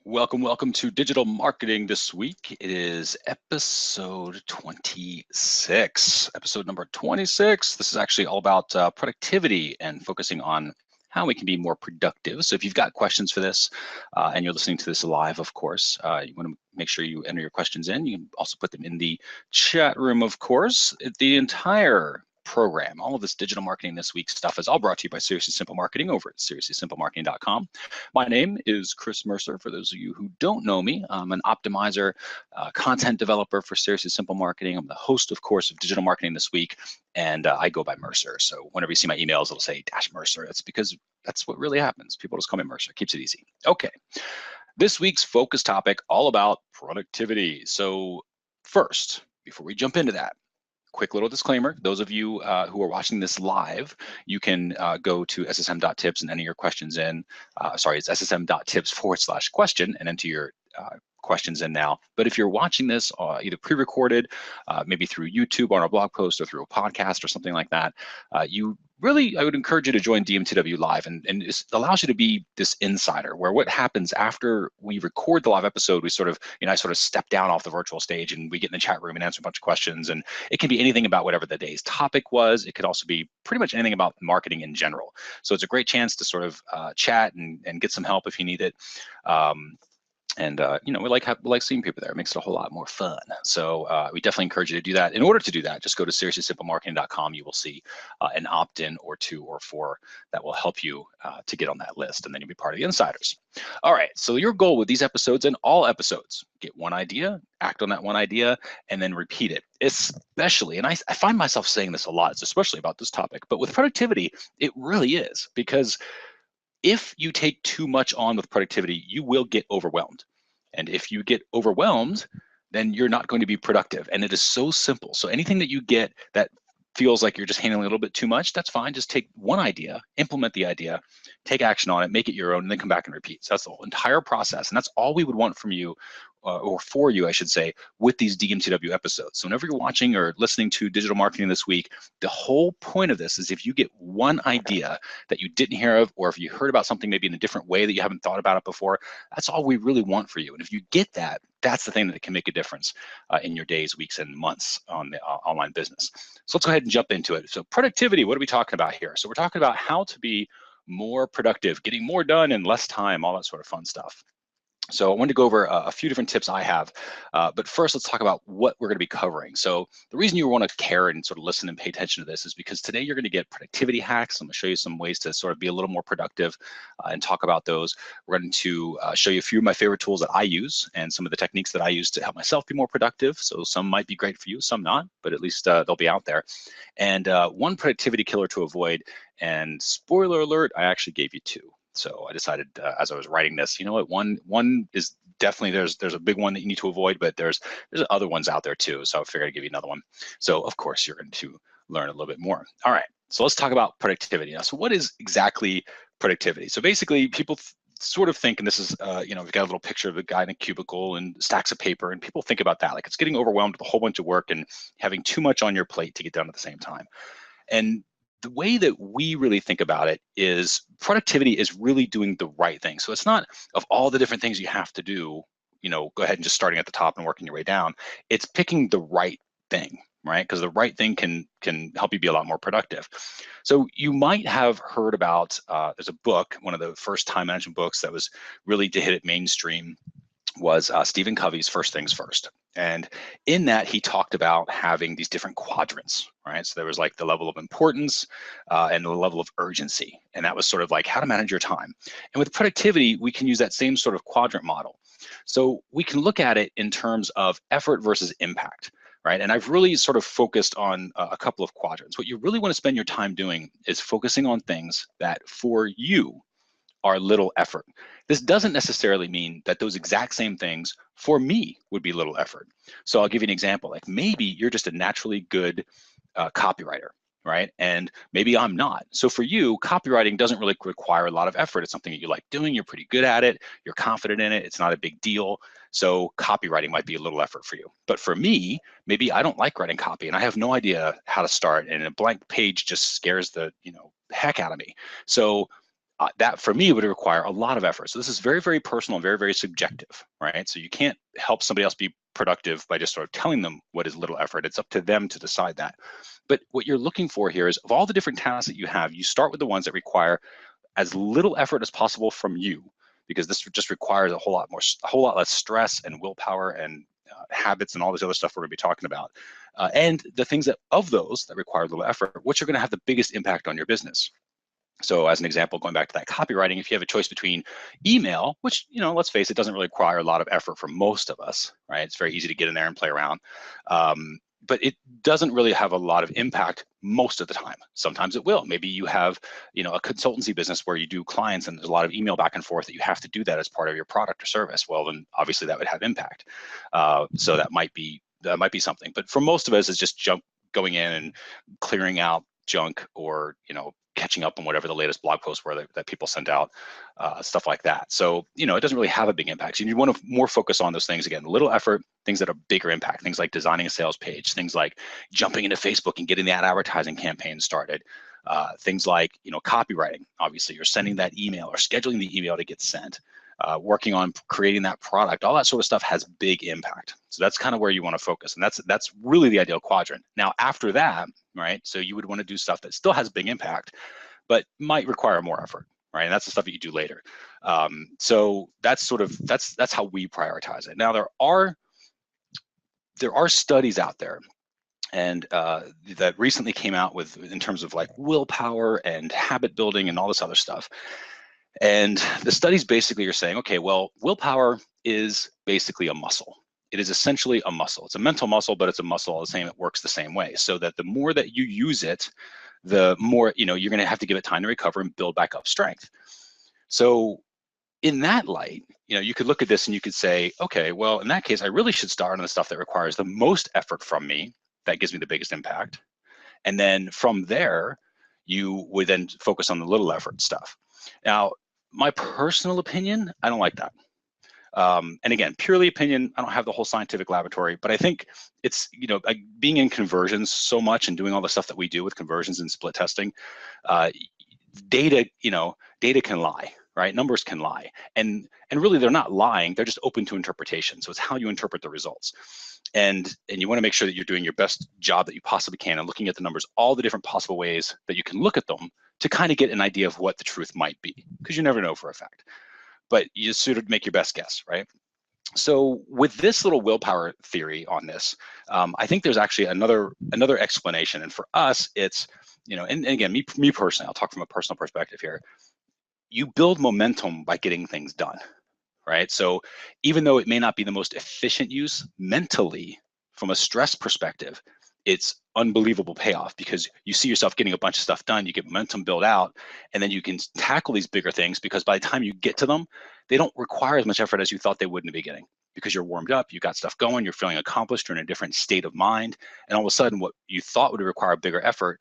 Welcome to Digital Marketing This Week. It is episode 26, episode number 26. This is actually all about productivity and focusing on how we can be more productive. So if you've got questions for this and you're listening to this live, of course, you want to make sure you enter your questions in. You can also put them in the chat room, of course. The entire program, all of this digital marketing this week stuff is all brought to you by Seriously Simple Marketing over at seriouslysimplemarketing.com. My name is Chris Mercer. For those of you who don't know me, I'm an optimizer, content developer for Seriously Simple Marketing. I'm the host, of course, of Digital Marketing This Week, and I go by Mercer. So whenever you see my emails, it'll say -Mercer. That's because that's what really happens. People just call me Mercer. Keeps it easy. Okay. This week's focus topic, all about productivity. So first, before we jump into that, quick little disclaimer, those of you who are watching this live, you can go to ssm.tips and enter your questions in. Sorry, it's ssm.tips/question and enter your questions in now. But if you're watching this either pre-recorded, maybe through YouTube on our blog post or through a podcast or something like that, I would encourage you to join DMTW Live, and it allows you to be this insider where what happens after we record the live episode, we sort of, I sort of step down off the virtual stage and we get in the chat room and answer a bunch of questions. And it can be anything about whatever the day's topic was. It could also be pretty much anything about marketing in general. So it's a great chance to sort of chat and get some help if you need it. We like seeing people there. It makes it a whole lot more fun. So we definitely encourage you to do that. In order to do that, just go to seriouslysimplemarketing.com. You will see an opt-in or 2 or 4 that will help you to get on that list, and then you'll be part of the insiders. All right, so your goal with these episodes and all episodes, get one idea, act on that one idea, and then repeat it. Especially, and I find myself saying this a lot, it's especially about this topic, but with productivity, it really is, because if you take too much on with productivity, you will get overwhelmed. And if you get overwhelmed, then you're not going to be productive. And it is so simple. So anything that you get that feels like you're just handling a little bit too much, that's fine. Just take one idea, implement the idea, take action on it, make it your own, and then come back and repeat. So that's the whole entire process. And that's all we would want from you, or for you, I should say, with these DMTW episodes. So whenever you're watching or listening to Digital Marketing This Week, the whole point of this is if you get one idea that you didn't hear of, or if you heard about something maybe in a different way that you haven't thought about it before, that's all we really want for you. And if you get that, that's the thing that can make a difference in your days, weeks, and months on the online business. So let's go ahead and jump into it. So productivity, what are we talking about here? So we're talking about how to be more productive, getting more done in less time, all that sort of fun stuff. So I wanted to go over a few different tips I have, but first let's talk about what we're going to be covering. So the reason you want to care and sort of listen and pay attention to this is because today you're going to get productivity hacks. I'm going to show you some ways to sort of be a little more productive and talk about those. We're going to show you a few of my favorite tools that I use and some of the techniques that I use to help myself be more productive. So some might be great for you, some not, but at least they'll be out there. And one productivity killer to avoid, and spoiler alert, I actually gave you 2. So I decided as I was writing this, you know what, one is definitely, there's a big one that you need to avoid, but there's other ones out there too. So I figured I'd give you another one. So of course you're going to learn a little bit more. All right, so let's talk about productivity now. So what is exactly productivity? So basically people sort of think, and this is, we've got a little picture of a guy in a cubicle and stacks of paper, and people think about that like it's getting overwhelmed with a whole bunch of work and having too much on your plate to get done at the same time. And the way that we really think about it is productivity is really doing the right thing. So it's not of all the different things you have to do, go ahead and just starting at the top and working your way down. It's picking the right thing, right? Because the right thing can help you be a lot more productive. So you might have heard about, there's a book, one of the first time management books that was really to hit it mainstream was Stephen Covey's First Things First. And in that, he talked about having these different quadrants, right? So there was like the level of importance and the level of urgency. And that was sort of like how to manage your time. And with productivity, we can use that same sort of quadrant model. So we can look at it in terms of effort versus impact, right? And I've really sort of focused on a couple of quadrants. What you really want to spend your time doing is focusing on things that for you are little effort. This doesn't necessarily mean that those exact same things for me would be little effort. So I'll give you an example. Like maybe you're just a naturally good copywriter, right? And maybe I'm not. So for you, copywriting doesn't really require a lot of effort. It's something that you like doing. You're pretty good at it. You're confident in it. It's not a big deal. So copywriting might be a little effort for you. But for me, maybe I don't like writing copy and I have no idea how to start. And a blank page just scares the heck out of me. So that for me would require a lot of effort. So this is very, very personal and very, very subjective, right? So you can't help somebody else be productive by just sort of telling them what is little effort. It's up to them to decide that. But what you're looking for here is, of all the different tasks that you have, you start with the ones that require as little effort as possible from you, because this just requires a whole lot less stress and willpower and habits and all this other stuff we're going to be talking about. And the things that of those that require little effort, which are going to have the biggest impact on your business. So as an example, going back to that copywriting, if you have a choice between email, which, let's face it, doesn't really require a lot of effort for most of us, right? It's very easy to get in there and play around. But it doesn't really have a lot of impact most of the time. Sometimes it will. Maybe you have, a consultancy business where you do clients and there's a lot of email back and forth that you have to do that as part of your product or service. Well, then obviously that would have impact. So that might be something. But for most of us, it's just going in and clearing out junk, or catching up on whatever the latest blog posts were that people sent out, stuff like that. So it doesn't really have a big impact. So you want to more focus on those things, again, little effort, things that are bigger impact, things like designing a sales page, things like jumping into Facebook and getting that advertising campaign started, things like copywriting. Obviously, you're sending that email or scheduling the email to get sent. Working on creating that product, all that sort of stuff has big impact. So that's kind of where you want to focus, and that's really the ideal quadrant. Now, after that, right? So you would want to do stuff that still has big impact, but might require more effort, right? And that's the stuff that you do later. So that's how we prioritize it. Now, there are studies out there, and that recently came out with in terms of like willpower and habit building and all this other stuff. And the studies basically are saying, okay, well, willpower is basically a muscle. It is essentially a muscle. It's a mental muscle, but it's a muscle all the same. It works the same way. So that the more that you use it, the more, you're going to have to give it time to recover and build back up strength. So in that light, you could look at this and you could say, okay, well, in that case, I really should start on the stuff that requires the most effort from me, that gives me the biggest impact. And then from there, you would then focus on the little effort stuff. Now, my personal opinion, I don't like that. And again, purely opinion, I don't have the whole scientific laboratory, but I think it's, like being in conversions so much and doing all the stuff that we do with conversions and split testing, data can lie, right? Numbers can lie. And really they're not lying, they're just open to interpretation. So it's how you interpret the results. And you want to make sure that you're doing your best job that you possibly can and looking at the numbers, all the different possible ways that you can look at them to kind of get an idea of what the truth might be, because you never know for a fact. But you just sort of make your best guess, right? So with this little willpower theory on this, I think there's actually another explanation. And for us, it's, and again, me personally, I'll talk from a personal perspective here. You build momentum by getting things done, right? So even though it may not be the most efficient use mentally, from a stress perspective, it's unbelievable payoff, because you see yourself getting a bunch of stuff done, you get momentum built out, and then you can tackle these bigger things, because by the time you get to them, they don't require as much effort as you thought they would in the beginning, because you're warmed up, you got stuff going, you're feeling accomplished, you're in a different state of mind, and all of a sudden what you thought would require bigger effort,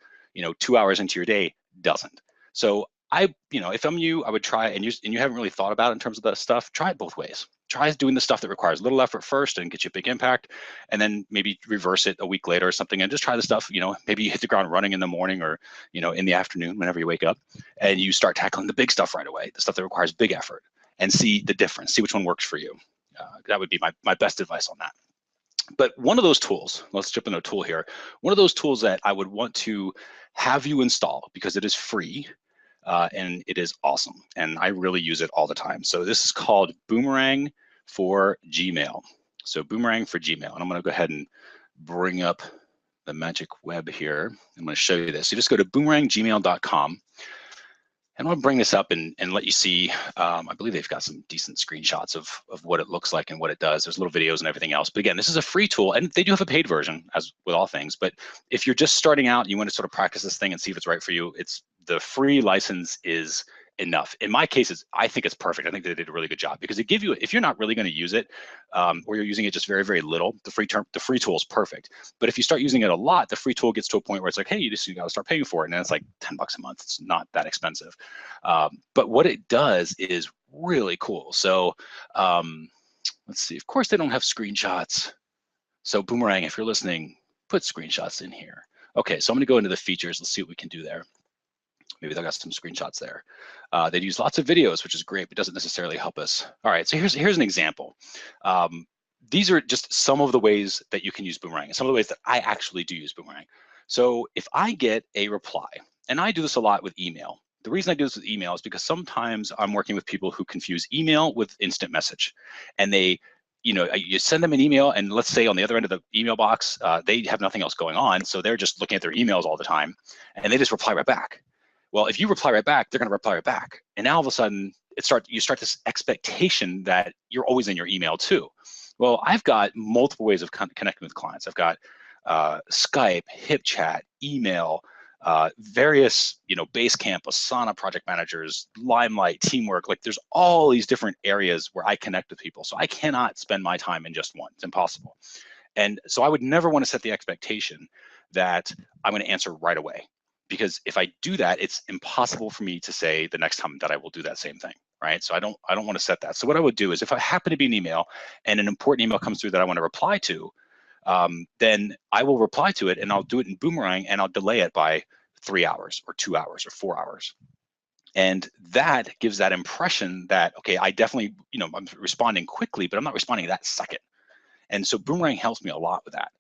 2 hours into your day doesn't. So if I'm you, I would try, and you haven't really thought about it in terms of that stuff, try it both ways. Try doing the stuff that requires little effort first and get you a big impact, and then maybe reverse it a week later or something, and just try the stuff, maybe you hit the ground running in the morning, or, in the afternoon, whenever you wake up, and you start tackling the big stuff right away, the stuff that requires big effort, and see the difference, see which one works for you. That would be my best advice on that. But one of those tools, let's jump into a tool here. One of those tools that I would want to have you install, because it is free, and it is awesome, and I really use it all the time. So this is called Boomerang for Gmail. So Boomerang for Gmail, and I'm going to go ahead and bring up the magic web here. I'm going to show you this. You just go to boomeranggmail.com. And I'll bring this up and let you see. I believe they've got some decent screenshots of what it looks like and what it does. There's little videos and everything else. But again, this is a free tool, and they do have a paid version, as with all things. But if you're just starting out and you want to sort of practice this thing and see if it's right for you, the free license is enough. In my case, I think it's perfect. I think they did a really good job, because it gives you, if you're not really going to use it, or you're using it just very, very little, the free tool is perfect. But if you start using it a lot, the free tool gets to a point where it's like, hey, you got to start paying for it, and then it's like $10 a month. It's not that expensive. But what it does is really cool. So let's see. Of course, they don't have screenshots. So Boomerang, if you're listening, put screenshots in here. Okay, so I'm going to go into the features. Let's see what we can do there. Maybe they've got some screenshots there. They'd use lots of videos, which is great, but doesn't necessarily help us. All right, so here's an example. These are just some of the ways that you can use Boomerang, and some of the ways that I actually do use Boomerang. So if I get a reply, and I do this a lot with email. The reason I do this with email is because sometimes I'm working with people who confuse email with instant message, and they, you send them an email, and let's say on the other end of the email box, they have nothing else going on, so they're just looking at their emails all the time, and they just reply right back. Well, if you reply right back, they're going to reply right back, and now all of a sudden you start this expectation that you're always in your email too. Well, I've got multiple ways of connecting with clients. I've got Skype, HipChat, email, various, Basecamp, Asana project managers, Limelight, Teamwork. Like there's all these different areas where I connect with people. So I cannot spend my time in just one. It's impossible. And so I would never want to set the expectation that I'm going to answer right away, because if I do that, it's impossible for me to say the next time that I will do that same thing. Right. So I don't want to set that. So what I would do is, if I happen to be an email and an important email comes through that I want to reply to, then I will reply to it, and I'll do it in Boomerang, and I'll delay it by 3 hours or 2 hours or 4 hours. And that gives that impression that, okay, I definitely, I'm responding quickly, but I'm not responding that second. And so Boomerang helps me a lot with that.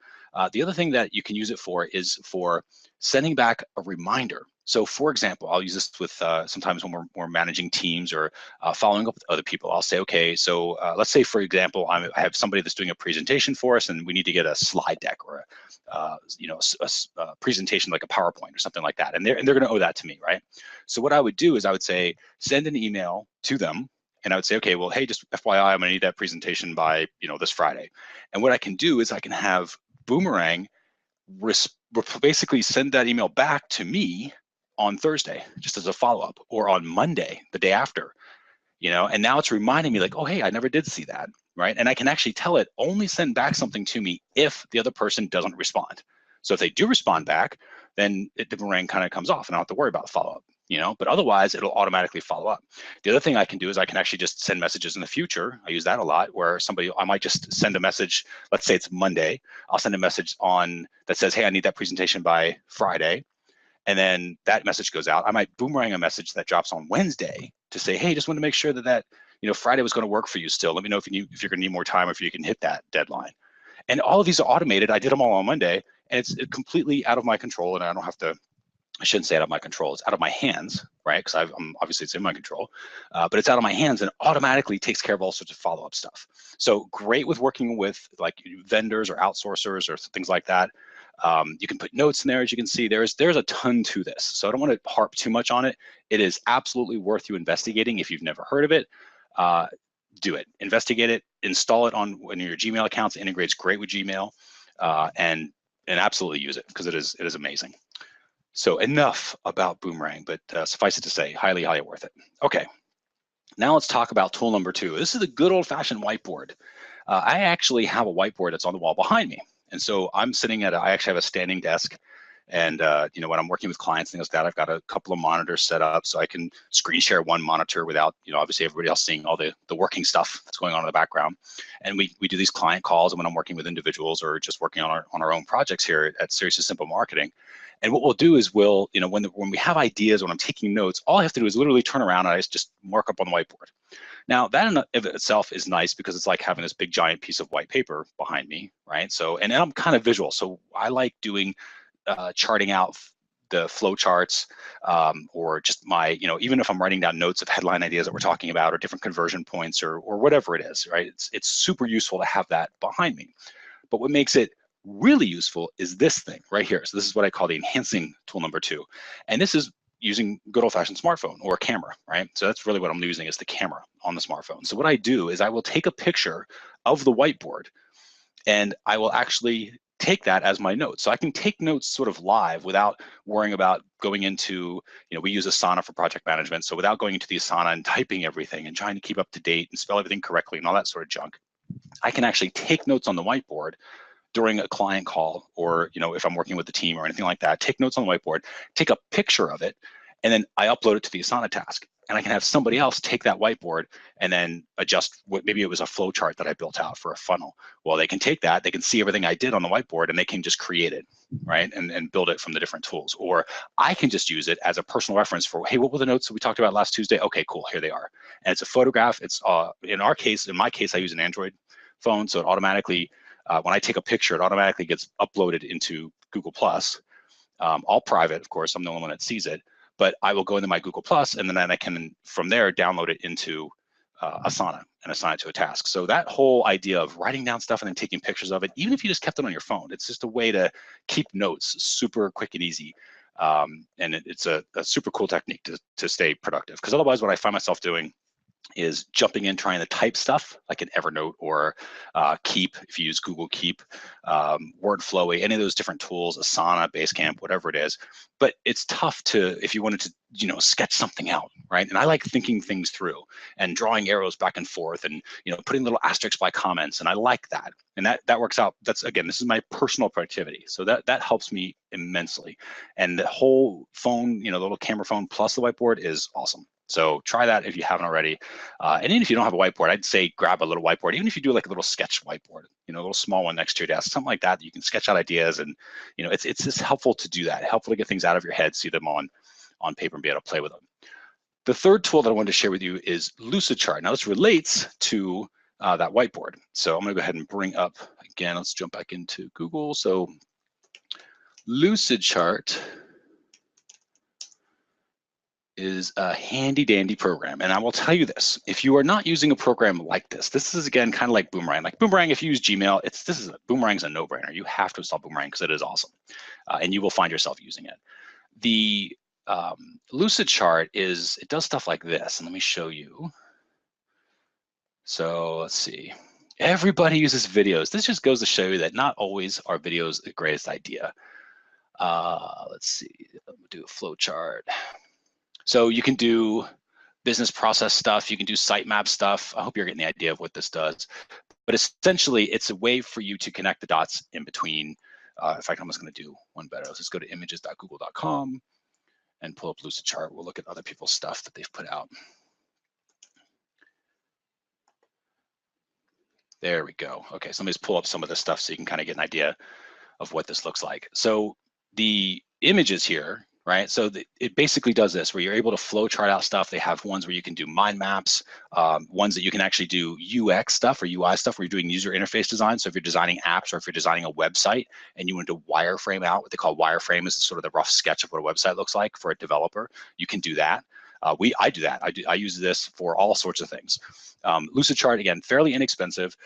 The other thing that you can use it for is for sending back a reminder. So for example, I'll use this with sometimes when we're managing teams or following up with other people. I'll say, okay, so let's say, for example, I have somebody that's doing a presentation for us, and we need to get a slide deck or a presentation like a PowerPoint or something like that. And they're going to owe that to me, right? So what I would do is I would say, send an email to them, and I would say, okay, well, hey, just FYI, I'm going to need that presentation by this Friday. And what I can do is I can have Boomerang basically send that email back to me on Thursday, just as a follow-up, or on Monday, the day after, and now it's reminding me like, oh, hey, I never did see that, right? And I can actually tell it only send back something to me if the other person doesn't respond. So if they do respond back, then the Boomerang kind of comes off, and I don't have to worry about the follow-up, but otherwise it'll automatically follow up. The other thing I can do is I can actually just send messages in the future. I use that a lot, where I might just send a message, let's say it's Monday, I'll send a message that says, hey, I need that presentation by Friday. And then that message goes out. I might Boomerang a message that drops on Wednesday to say, hey, just want to make sure that Friday was going to work for you still. Let me know if you're going to need more time, or if you can hit that deadline. And all of these are automated. I did them all on Monday, and it's completely out of my control, and I don't have to, I shouldn't say out of my control, it's out of my hands, right? Because obviously it's in my control, but it's out of my hands, and automatically takes care of all sorts of follow-up stuff. So great with working with like vendors or outsourcers or things like that. You can put notes in there. As you can see, there's a ton to this. So I don't want to harp too much on it. It is absolutely worth you investigating. If you've never heard of it, do it, investigate it, install it on one of your Gmail accounts. It integrates great with Gmail, and absolutely use it, because it is amazing. So enough about Boomerang, but suffice it to say, highly, highly worth it. Okay, now let's talk about tool number 2. This is the good old-fashioned whiteboard. I actually have a whiteboard that's on the wall behind me. And so I'm sitting I actually have a standing desk, and when I'm working with clients, things like that, I've got a couple of monitors set up so I can screen share one monitor without, obviously everybody else seeing all the working stuff that's going on in the background. And we do these client calls, and when I'm working with individuals or just working on our own projects here at Seriously Simple Marketing. And what we'll do is when we have ideas, when I'm taking notes, all I have to do is literally turn around and I just mark up on the whiteboard. Now that in of itself is nice, because it's like having this big giant piece of white paper behind me, right? So, and I'm kind of visual, so I like doing charting out the flow charts, or just my, even if I'm writing down notes of headline ideas that we're talking about, or different conversion points, or whatever it is, right? It's super useful to have that behind me. But what makes it really useful is this thing right here. So this is what I call the enhancing tool number 2. And this is using good old-fashioned smartphone or camera, right? So that's really what I'm using, is the camera on the smartphone. So what I do is I will take a picture of the whiteboard, and I will actually take that as my notes. So I can take notes sort of live without worrying about going into, we use Asana for project management. So without going into the Asana and typing everything and trying to keep up to date and spell everything correctly and all that sort of junk, I can actually take notes on the whiteboard during a client call, or if I'm working with the team or anything like that, take notes on the whiteboard, take a picture of it, and then I upload it to the Asana task. and I can have somebody else take that whiteboard and then adjust what, maybe it was a flow chart that I built out for a funnel. Well, they can take that, they can see everything I did on the whiteboard, and they can just create it, right? And build it from the different tools. Or I can just use it as a personal reference for, hey, what were the notes that we talked about last Tuesday? Okay, cool, here they are. And it's a photograph. It's in my case, I use an Android phone, so it automatically, when I take a picture, it automatically gets uploaded into Google+. All private, of course, I'm the only one that sees it, but I will go into my Google+, and then I can, from there, download it into Asana and assign it to a task. So that whole idea of writing down stuff and then taking pictures of it, even if you just kept it on your phone, it's just a way to keep notes super quick and easy. And it's a super cool technique to stay productive. Because otherwise, what I find myself doing is jumping in, trying to type stuff like an Evernote or Keep, if you use Google Keep, Wordflowy, any of those different tools, Asana, Basecamp, whatever it is. But it's tough to, if you wanted to, sketch something out, right? And I like thinking things through and drawing arrows back and forth and, putting little asterisks by comments. And I like that. And that works out. That's, again, this is my personal productivity. So that helps me immensely. And the whole phone, the little camera phone plus the whiteboard is awesome. So try that if you haven't already. And even if you don't have a whiteboard, I'd say grab a little whiteboard, even if you do like a little sketch whiteboard, a little small one next to your desk, something like that, you can sketch out ideas. And, it's just helpful to do that, helpful to get things out of your head, see them on paper and be able to play with them. The third tool that I wanted to share with you is Lucidchart. Now this relates to that whiteboard. So I'm gonna go ahead and bring up, again, let's jump back into Google. So Lucidchart is a handy dandy program. And I will tell you this, if you are not using a program like this is again, kind of like Boomerang. Like Boomerang, if you use Gmail, Boomerang's a no-brainer. You have to install Boomerang because it is awesome. And you will find yourself using it. The Lucidchart it does stuff like this. And let me show you. So let's see. Everybody uses videos. This just goes to show you that not always are videos the greatest idea. Let's see, I'm gonna do a flow chart. So you can do business process stuff. You can do sitemap stuff. I hope you're getting the idea of what this does. But essentially, it's a way for you to connect the dots in between. In fact, I'm just going to do one better. Let's just go to images.google.com and pull up Lucidchart. We'll look at other people's stuff that they've put out. There we go. Okay, so let me just pull up some of this stuff so you can kind of get an idea of what this looks like. So the images here, right? So it basically does this, where you're able to flow chart out stuff. They have ones where you can do mind maps, ones that you can actually do UX stuff or UI stuff, where you're doing user interface design. So if you're designing apps or if you're designing a website and you want to wireframe out, what they call wireframe is sort of the rough sketch of what a website looks like for a developer, you can do that. I do that. I use this for all sorts of things. Lucidchart, again, fairly inexpensive.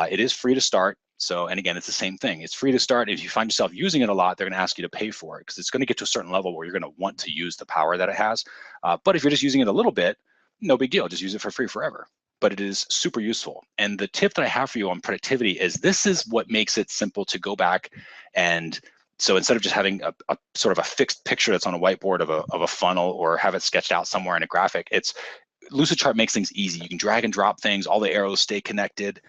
It is free to start. So, and again, it's the same thing. It's free to start. If you find yourself using it a lot, they're going to ask you to pay for it because it's going to get to a certain level where you're going to want to use the power that it has. But if you're just using it a little bit, no big deal. Just use it for free forever. But it is super useful. And the tip that I have for you on productivity is this is what makes it simple to go back. And so instead of just having a sort of a fixed picture that's on a whiteboard of a funnel or have it sketched out somewhere in a graphic, Lucidchart makes things easy. You can drag and drop things. All the arrows stay connected.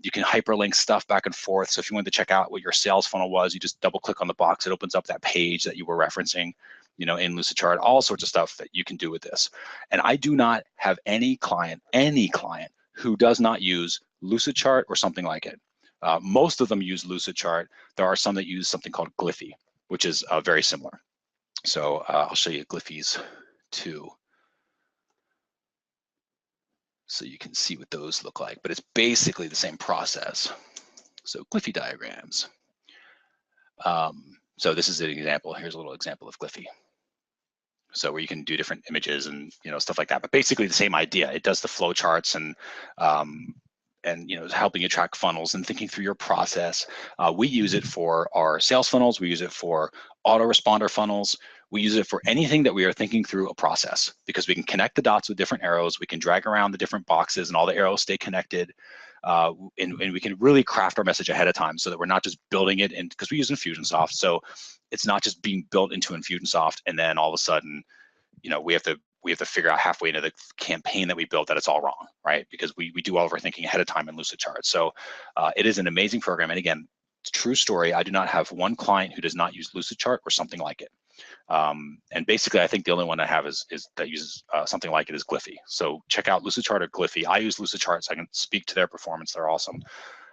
You can hyperlink stuff back and forth. So if you wanted to check out what your sales funnel was, you just double click on the box. It opens up that page that you were referencing, in Lucidchart, all sorts of stuff that you can do with this. And I do not have any client who does not use Lucidchart or something like it. Most of them use Lucidchart. There are some that use something called Glyphy, which is very similar. So I'll show you Glyphys too, so you can see what those look like, but it's basically the same process. So Glyphy diagrams. So this is an example. Here's a little example of Glyphy. So where you can do different images and stuff like that, but basically the same idea. It does the flow charts and helping you track funnels and thinking through your process. We use it for our sales funnels. We use it for autoresponder funnels. We use it for anything that we are thinking through a process, because we can connect the dots with different arrows. We can drag around the different boxes and all the arrows stay connected. And we can really craft our message ahead of time so that we're not just building it in, because we use Infusionsoft. So it's not just being built into Infusionsoft and then all of a sudden, we have to figure out halfway into the campaign that we built that it's all wrong, right? Because we do all of our thinking ahead of time in Lucidchart. So it is an amazing program. And again, true story, I do not have one client who does not use Lucidchart or something like it. And basically, I think the only one I have is that uses something like it is Glyphy. So check out Lucidchart or Glyphy. I use Lucidchart, so I can speak to their performance. They're awesome,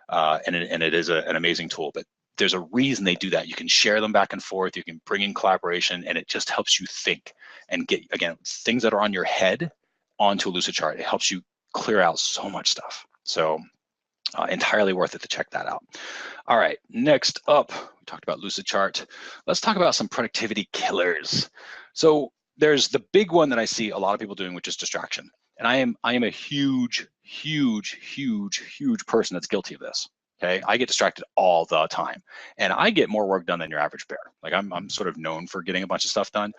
and it is an amazing tool. But there's a reason they do that. You can share them back and forth. You can bring in collaboration, and it just helps you think and get, again, things that are on your head onto a Lucidchart. It helps you clear out so much stuff. So entirely worth it to check that out. All right, next up, we talked about Lucidchart. Let's talk about some productivity killers. So there's the big one that I see a lot of people doing, which is distraction. And I am a huge person that's guilty of this. Okay, I get distracted all the time, and I get more work done than your average bear. Like I'm sort of known for getting a bunch of stuff done,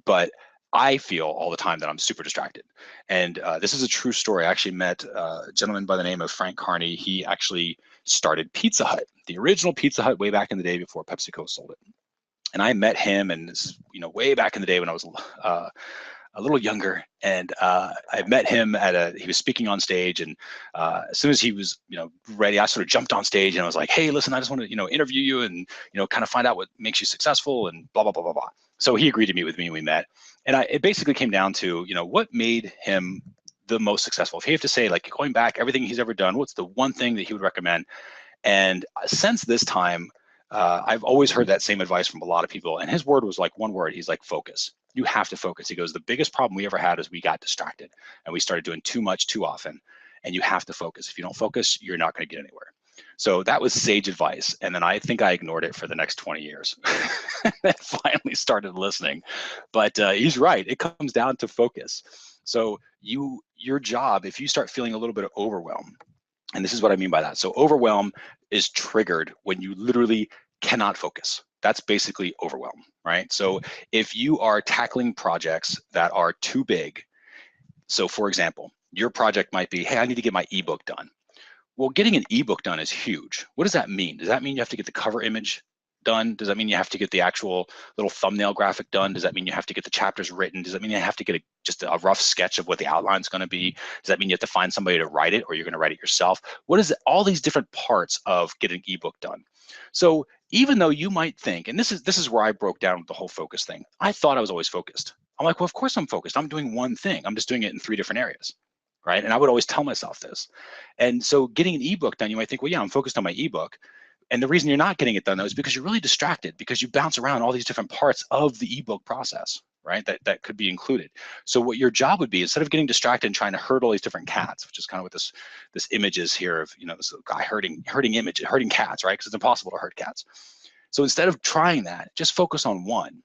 but I feel all the time that I'm super distracted. And this is a true story. I actually met a gentleman by the name of Frank Carney. He actually started Pizza Hut, the original Pizza Hut, way back in the day before PepsiCo sold it. And I met him, and this is, way back in the day when I was a little younger, and I met him at he was speaking on stage, and as soon as he was ready, I sort of jumped on stage and I was like, hey, listen, I just want to interview you and kind of find out what makes you successful and blah blah blah blah blah. So he agreed to meet with me and we met, and it basically came down to what made him the most successful. If you have to say, like, going back everything he's ever done, what's the one thing that he would recommend? And since this time, I've always heard that same advice from a lot of people, and his word was like one word. He's like, focus. You have to focus. He goes, the biggest problem we ever had is we got distracted and we started doing too much too often, and you have to focus. If you don't focus, you're not going to get anywhere. So that was sage advice. And then I think I ignored it for the next 20 years and finally started listening. But he's right. It comes down to focus. So your job, if you start feeling a little bit of overwhelm, and this is what I mean by that. So overwhelm is triggered when you literally cannot focus. That's basically overwhelm, right? So if you are tackling projects that are too big, so for example, your project might be, hey, I need to get my ebook done. Well, getting an ebook done is huge. What does that mean? Does that mean you have to get the cover image done? Does that mean you have to get the actual little thumbnail graphic done? Does that mean you have to get the chapters written? Does that mean you have to get just a rough sketch of what the outline is going to be? Does that mean you have to find somebody to write it, or you're going to write it yourself? What is it? All these different parts of getting an ebook done. So even though you might think, and this is where I broke down the whole focus thing. I thought I was always focused. I'm like, well, of course I'm focused. I'm doing one thing. I'm just doing it in 3 different areas, right? And I would always tell myself this. And so getting an ebook done, you might think, well, yeah, I'm focused on my ebook. And the reason you're not getting it done, though, is because you're really distracted, because you bounce around all these different parts of the ebook process, right? That could be included. So what your job would be, instead of getting distracted and trying to herd all these different cats, which is kind of what this image is here of, this guy herding cats, right? Because it's impossible to herd cats. So instead of trying that, just focus on one.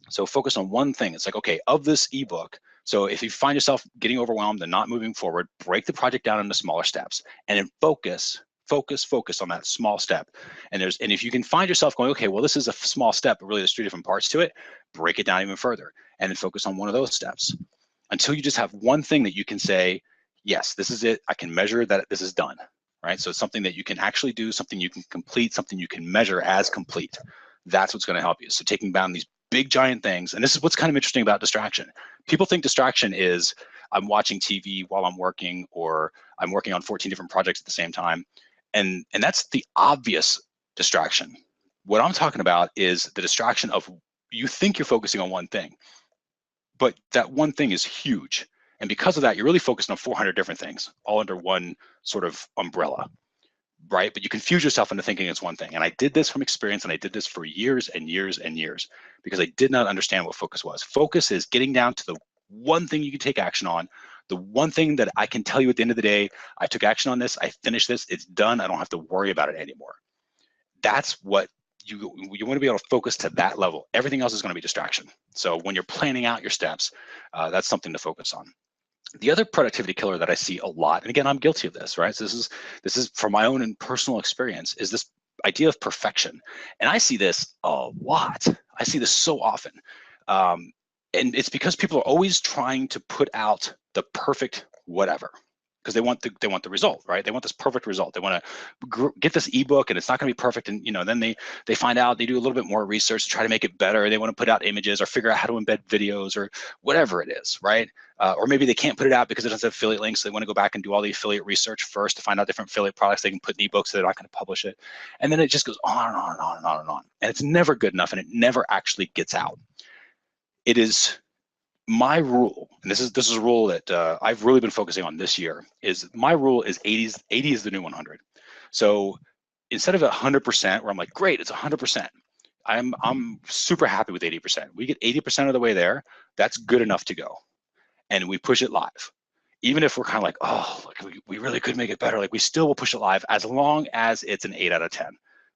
So focus on one thing. It's like, okay, of this ebook. So if you find yourself getting overwhelmed and not moving forward, break the project down into smaller steps, and then focus on that small step. And if you can find yourself going, okay, well, this is a small step, but really there's 3 different parts to it, break it down even further, and then focus on one of those steps until you just have one thing that you can say, yes, this is it. I can measure that this is done, right? So it's something that you can actually do, something you can complete, something you can measure as complete. That's what's going to help you. So taking down these big giant things, and this is what's kind of interesting about distraction. People think distraction is I'm watching TV while I'm working, or I'm working on 14 different projects at the same time. And that's the obvious distraction. What I'm talking about is the distraction of you think you're focusing on one thing, but that one thing is huge. And because of that, you're really focused on 400 different things, all under one sort of umbrella, right? But you confuse yourself into thinking it's one thing. And I did this from experience, and I did this for years and years and years, because I did not understand what focus was. Focus is getting down to the one thing you can take action on, the one thing that I can tell you at the end of the day, I took action on this, I finished this, it's done, I don't have to worry about it anymore. That's what you want to be able to focus to that level. Everything else is going to be distraction. So when you're planning out your steps, that's something to focus on. The other productivity killer that I see a lot, and again, I'm guilty of this, right? So this is from my own and personal experience, is this idea of perfection. And I see this a lot. I see this so often. And it's because people are always trying to put out the perfect whatever, because they want the result, right? They want this perfect result. They want to get this ebook, and it's not going to be perfect. And then they find out, they do a little bit more research to try to make it better. They want to put out images or figure out how to embed videos or whatever it is, right? Or maybe they can't put it out because it doesn't have affiliate links. So they want to go back and do all the affiliate research first to find out different affiliate products they can put in ebooks, so they're not going to publish it. And then it just goes on and on and on and on and on. And it's never good enough, and it never actually gets out. It is my rule, and this is a rule that I've really been focusing on this year, is my rule is 80 is the new 100. So instead of 100%, where I'm like, great, it's 100%, I'm super happy with 80%. We get 80% of the way there, that's good enough to go. And we push it live. Even if we're kind of like, oh, look, we really could make it better, like we still will push it live as long as it's an 8 out of 10.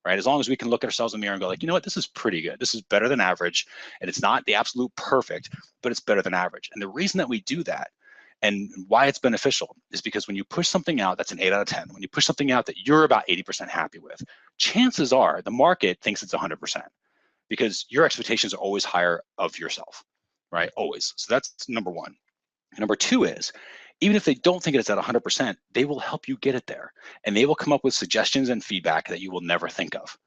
Right? As long as we can look at ourselves in the mirror and go like, you know what, this is pretty good. This is better than average. And it's not the absolute perfect, but it's better than average. And the reason that we do that and why it's beneficial is because when you push something out that's an 8 out of 10, when you push something out that you're about 80% happy with, chances are the market thinks it's 100% because your expectations are always higher of yourself, right? Always. So that's number one. Number two is, even if they don't think it's at 100%, they will help you get it there. And they will come up with suggestions and feedback that you will never think of.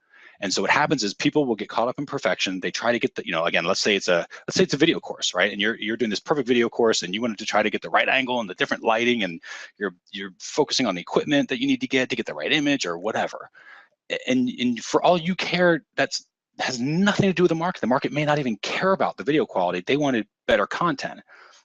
And so what happens is people will get caught up in perfection. They try to get the, again, let's say it's a video course, right? And you're doing this perfect video course and you wanted to try to get the right angle and the different lighting, and you're focusing on the equipment that you need to get the right image or whatever. And for all you care, has nothing to do with the market. The market may not even care about the video quality. They wanted better content.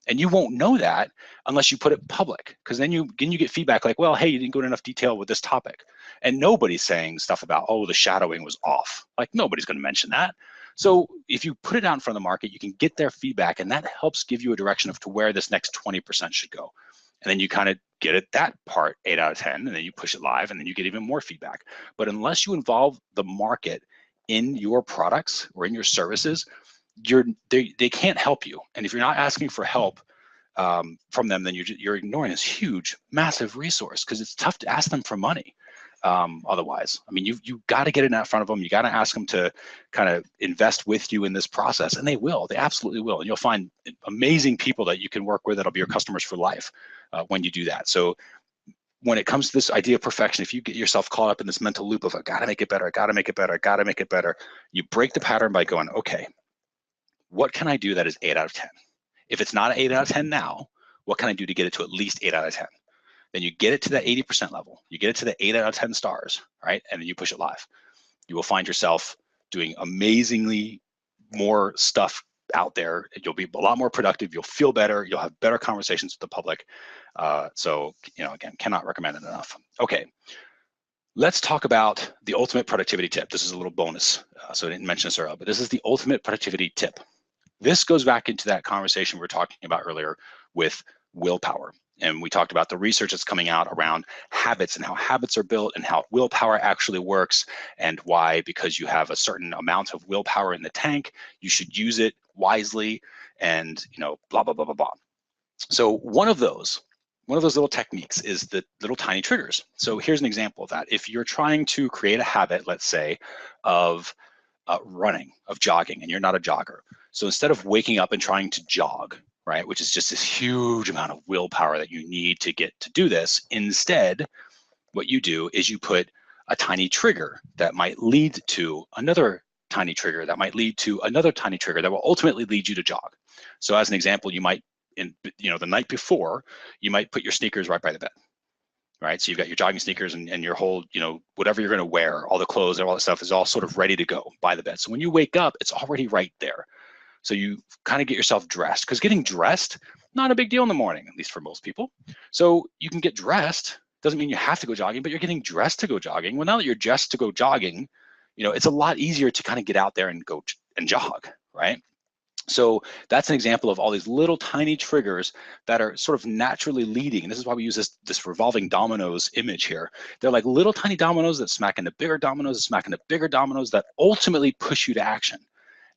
And you won't know that unless you put it public, because then you get feedback like, well, hey, you didn't go into enough detail with this topic. And nobody's saying stuff about, oh, the shadowing was off. Like, nobody's going to mention that. So if you put it out in front of the market, you can get their feedback, and that helps give you a direction of to where this next 20% should go. And then you kind of get it, that part 8 out of 10, and then you push it live, and then you get even more feedback. But unless you involve the market in your products or in your services, they can't help you. And if you're not asking for help from them, then you're ignoring this huge, massive resource, because it's tough to ask them for money otherwise. I mean, you've got to get it in front of them. You got to ask them to kind of invest with you in this process, and they will. They absolutely will. And you'll find amazing people that you can work with that'll be your customers for life when you do that. So when it comes to this idea of perfection, if you get yourself caught up in this mental loop of, I got to make it better, I got to make it better, I got to make it better, you break the pattern by going, okay, what can I do that is 8 out of 10? If it's not an 8 out of 10 now, what can I do to get it to at least 8 out of 10? Then you get it to that 80% level. You get it to the 8 out of 10 stars, right? And then you push it live. You will find yourself doing amazingly more stuff out there. You'll be a lot more productive. You'll feel better. You'll have better conversations with the public. So, again, cannot recommend it enough. Okay. Let's talk about the ultimate productivity tip. This is a little bonus. So I didn't mention this earlier, but this is the ultimate productivity tip. This goes back into that conversation we were talking about earlier with willpower. And we talked about the research that's coming out around habits and how habits are built and how willpower actually works, and why, because you have a certain amount of willpower in the tank, you should use it wisely, and blah, blah, blah, blah, blah. So one of those little techniques is the little tiny triggers. So here's an example of that. If you're trying to create a habit, let's say, of running, of jogging, and you're not a jogger. So instead of waking up and trying to jog, right, which is just this huge amount of willpower that you need to get to do this, instead, what you do is you put a tiny trigger that might lead to another tiny trigger that might lead to another tiny trigger that will ultimately lead you to jog. So as an example, you might, the night before, you might put your sneakers right by the bed, right? So you've got your jogging sneakers and your whole, whatever you're going to wear, all the clothes and all that stuff is all sort of ready to go by the bed. So when you wake up, it's already right there. So you kind of get yourself dressed, because getting dressed, not a big deal in the morning, at least for most people. So you can get dressed. Doesn't mean you have to go jogging, but you're getting dressed to go jogging. Well, now that you're dressed to go jogging, it's a lot easier to kind of get out there and go and jog, right? So that's an example of all these little tiny triggers that are sort of naturally leading. And this is why we use this revolving dominoes image here. They're like little tiny dominoes that smack into bigger dominoes, that smack into bigger dominoes, that ultimately push you to action.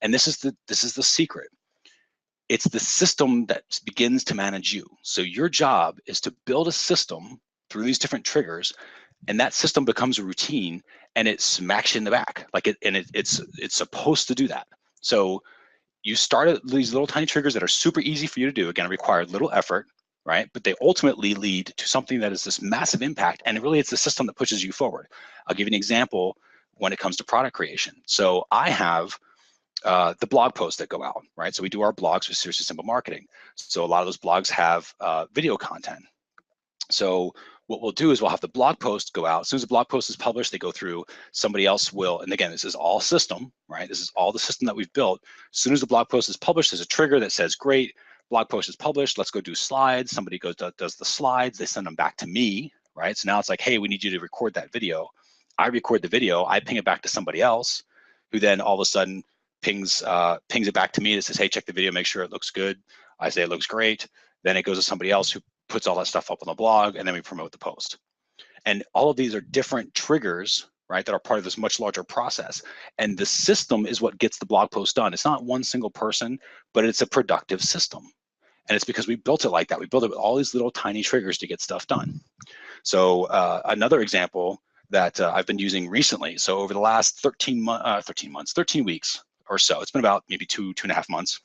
And this is the secret. It's the system that begins to manage you. So your job is to build a system through these different triggers, and that system becomes a routine, and it smacks you in the back. It's supposed to do that. So you start at these little tiny triggers that are super easy for you to do. Again, require little effort. right? But they ultimately lead to something that is this massive impact, and really it's the system that pushes you forward. I'll give you an example when it comes to product creation. So I have the blog posts that go out, right? So we do our blogs with Seriously Simple Marketing. So a lot of those blogs have video content. So what we'll do is we'll have the blog post go out. As soon as the blog post is published, they go through, somebody else will, and again, this is all system, right? This is all the system that we've built. As soon as the blog post is published, there's a trigger that says, great, blog post is published, let's go do slides. Somebody goes, does the slides, they send them back to me, right? So now it's like, hey, we need you to record that video. I record the video, I ping it back to somebody else, who then all of a sudden pings it back to me that says, hey, check the video, make sure it looks good. I say it looks great. Then it goes to somebody else who puts all that stuff up on the blog, and then we promote the post. And all of these are different triggers, right, that are part of this much larger process. And the system is what gets the blog post done. It's not one single person, but it's a productive system. And it's because we built it like that. We built it with all these little tiny triggers to get stuff done. So another example that I've been using recently. So over the last 13 weeks or so, it's been about maybe two and a half months,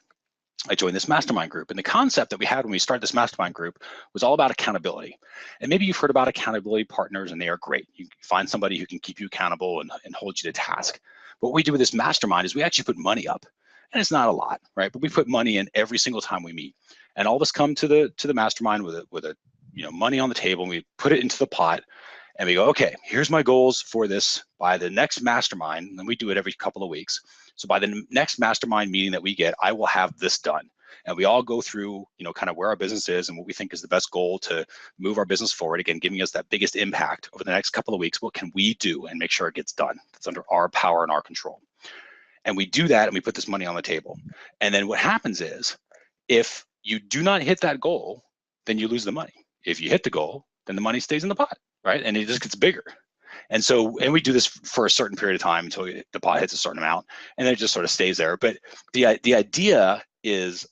I joined this mastermind group. And the concept that we had when we started this mastermind group was all about accountability. And maybe you've heard about accountability partners, and they are great. You find somebody who can keep you accountable and hold you to task. But what we do with this mastermind is we actually put money up. And it's not a lot, right? But we put money in every single time we meet. And all of us come to the mastermind with a money on the table, and we put it into the pot. And we go, okay, here's my goals for this by the next mastermind. And we do it every couple of weeks. So by the next mastermind meeting that we get, I will have this done. And we all go through, kind of where our business is and what we think is the best goal to move our business forward. Again, giving us that biggest impact over the next couple of weeks. What can we do and make sure it gets done? It's under our power and our control. And we do that, and we put this money on the table. And then what happens is, if you do not hit that goal, then you lose the money. If you hit the goal, then the money stays in the pot, right? And it just gets bigger. And we do this for a certain period of time until the pot hits a certain amount, and then it just sort of stays there. But the idea is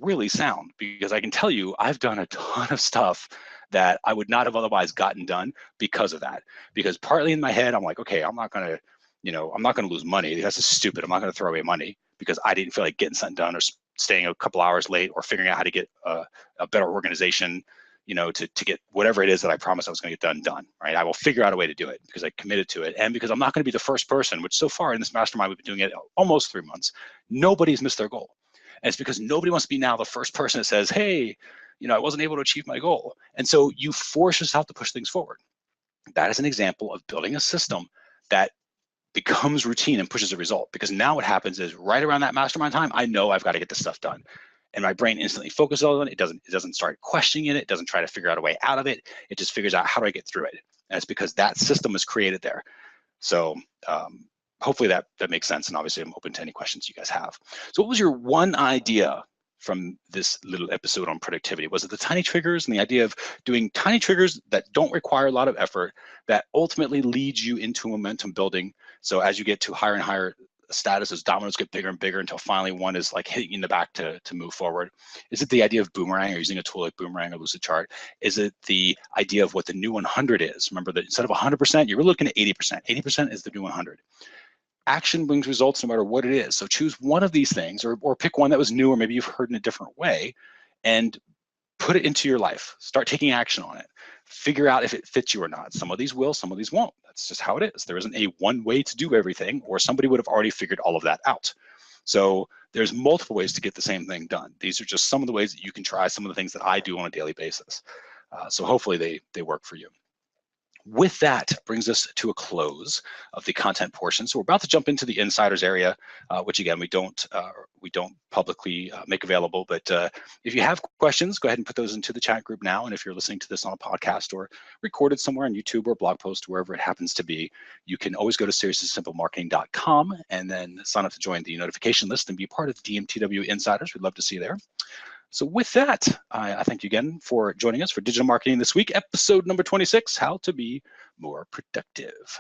really sound, because I can tell you, I've done a ton of stuff that I would not have otherwise gotten done because of that. Because partly in my head, I'm like, okay, I'm not gonna lose money. That's just stupid. I'm not gonna throw away money because I didn't feel like getting something done, or staying a couple hours late, or figuring out how to get a better organization, to get whatever it is that I promised I was going to get done, right? I will figure out a way to do it because I committed to it. And because I'm not going to be the first person, which so far in this mastermind, we've been doing it almost 3 months, nobody's missed their goal. And it's because nobody wants to be now the first person that says, hey, I wasn't able to achieve my goal. And so you force yourself to push things forward. That is an example of building a system that becomes routine and pushes a result. Because now what happens is, right around that mastermind time, I know I've got to get this stuff done. And my brain instantly focuses on it. It doesn't start questioning it. It doesn't try to figure out a way out of it. It just figures out, how do I get through it? And it's because that system is created there. So hopefully that makes sense. And obviously I'm open to any questions you guys have. So what was your one idea from this little episode on productivity? Was it the tiny triggers and the idea of doing tiny triggers that don't require a lot of effort, that ultimately leads you into momentum building? So as you get to higher and higher status, as dominoes get bigger and bigger, until finally one is like hitting you in the back to move forward? Is it the idea of Boomerang, or using a tool like Boomerang or Lucidchart? Is it the idea of what the new 100 is? Remember that instead of 100%, you're looking at 80%. 80% is the new 100. Action brings results no matter what it is. So choose one of these things, or pick one that was new, or maybe you've heard in a different way, and put it into your life. Start taking action on it. Figure out if it fits you or not. Some of these will, some of these won't. That's just how it is. There isn't a one way to do everything, or somebody would have already figured all of that out. So there's multiple ways to get the same thing done. These are just some of the ways that you can try some of the things that I do on a daily basis. So hopefully they work for you. With that brings us to a close of the content portion. So we're about to jump into the insiders area, which again, we don't publicly make available. But if you have questions, go ahead and put those into the chat group now. And if you're listening to this on a podcast or recorded somewhere on YouTube or blog post, wherever it happens to be, you can always go to seriouslysimplemarketing.com and then sign up to join the notification list and be part of the DMTW Insiders. We'd love to see you there. So with that, I thank you again for joining us for Digital Marketing This Week, episode number 26, How to Be More Productive.